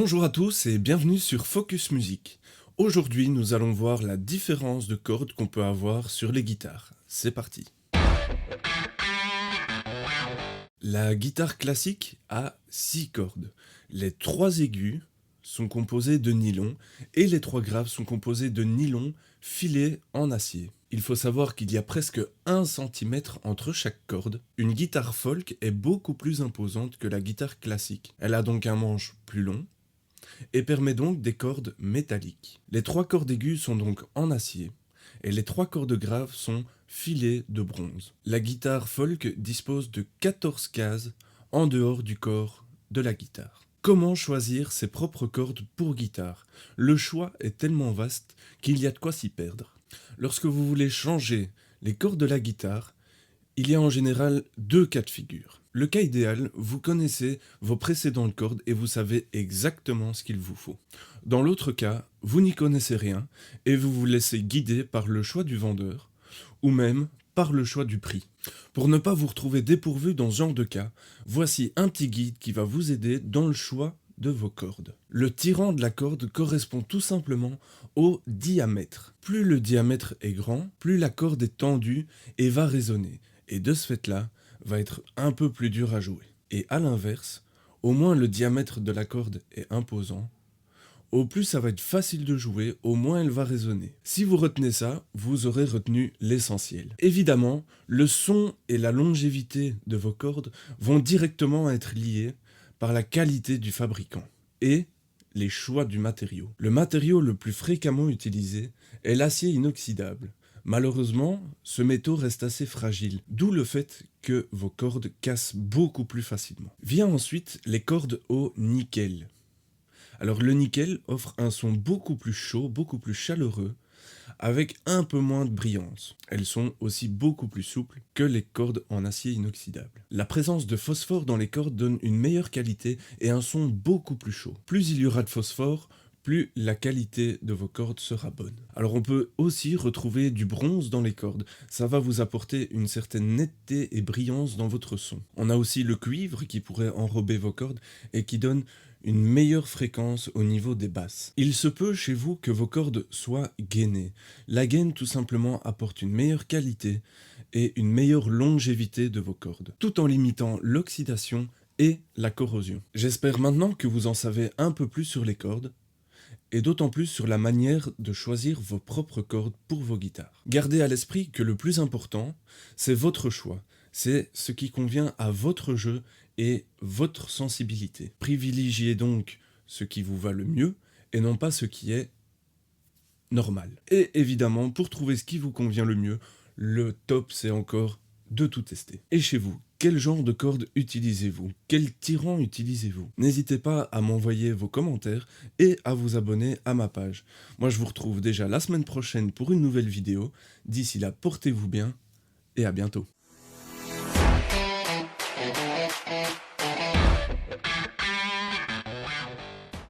Bonjour à tous et bienvenue sur Focus Music. Aujourd'hui, nous allons voir la différence de cordes qu'on peut avoir sur les guitares. C'est parti. La guitare classique a 6 cordes. Les 3 aigus sont composés de nylon et les 3 graves sont composés de nylon filé en acier. Il faut savoir qu'il y a presque 1 cm entre chaque corde. Une guitare folk est beaucoup plus imposante que la guitare classique. Elle a donc un manche plus long et permet donc des cordes métalliques. Les 3 cordes aiguës sont donc en acier et les 3 cordes graves sont filées de bronze. La guitare folk dispose de 14 cases en dehors du corps de la guitare. Comment choisir ses propres cordes pour guitare? Le choix est tellement vaste qu'il y a de quoi s'y perdre. Lorsque vous voulez changer les cordes de la guitare, il y a en général 2 cas de figure. Le cas idéal, vous connaissez vos précédentes cordes et vous savez exactement ce qu'il vous faut. Dans l'autre cas, vous n'y connaissez rien et vous vous laissez guider par le choix du vendeur ou même par le choix du prix. Pour ne pas vous retrouver dépourvu dans ce genre de cas, voici un petit guide qui va vous aider dans le choix de vos cordes. Le tirant de la corde correspond tout simplement au diamètre. Plus le diamètre est grand, plus la corde est tendue et va résonner. Et de ce fait-là, va être un peu plus dur à jouer. Et à l'inverse, au moins le diamètre de la corde est imposant, au plus ça va être facile de jouer, au moins elle va résonner. Si vous retenez ça, vous aurez retenu l'essentiel. Évidemment, le son et la longévité de vos cordes vont directement être liés par la qualité du fabricant et les choix du matériau. Le matériau le plus fréquemment utilisé est l'acier inoxydable. Malheureusement, ce métaux reste assez fragile, d'où le fait que vos cordes cassent beaucoup plus facilement. Vient ensuite les cordes au nickel. Alors le nickel offre un son beaucoup plus chaud, beaucoup plus chaleureux, avec un peu moins de brillance. Elles sont aussi beaucoup plus souples que les cordes en acier inoxydable. La présence de phosphore dans les cordes donne une meilleure qualité et un son beaucoup plus chaud. Plus il y aura de phosphore, plus la qualité de vos cordes sera bonne. Alors on peut aussi retrouver du bronze dans les cordes. Ça va vous apporter une certaine netteté et brillance dans votre son. On a aussi le cuivre qui pourrait enrober vos cordes et qui donne une meilleure fréquence au niveau des basses. Il se peut chez vous que vos cordes soient gainées. La gaine tout simplement apporte une meilleure qualité et une meilleure longévité de vos cordes, tout en limitant l'oxydation et la corrosion. J'espère maintenant que vous en savez un peu plus sur les cordes, et d'autant plus sur la manière de choisir vos propres cordes pour vos guitares. Gardez à l'esprit que le plus important, c'est votre choix. C'est ce qui convient à votre jeu et votre sensibilité. Privilégiez donc ce qui vous va le mieux et non pas ce qui est normal. Et évidemment, pour trouver ce qui vous convient le mieux, le top c'est encore de tout tester. Et chez vous, quel genre de cordes utilisez-vous? Quel tirant utilisez-vous? N'hésitez pas à m'envoyer vos commentaires et à vous abonner à ma page. Moi je vous retrouve déjà la semaine prochaine pour une nouvelle vidéo. D'ici là, portez-vous bien et à bientôt.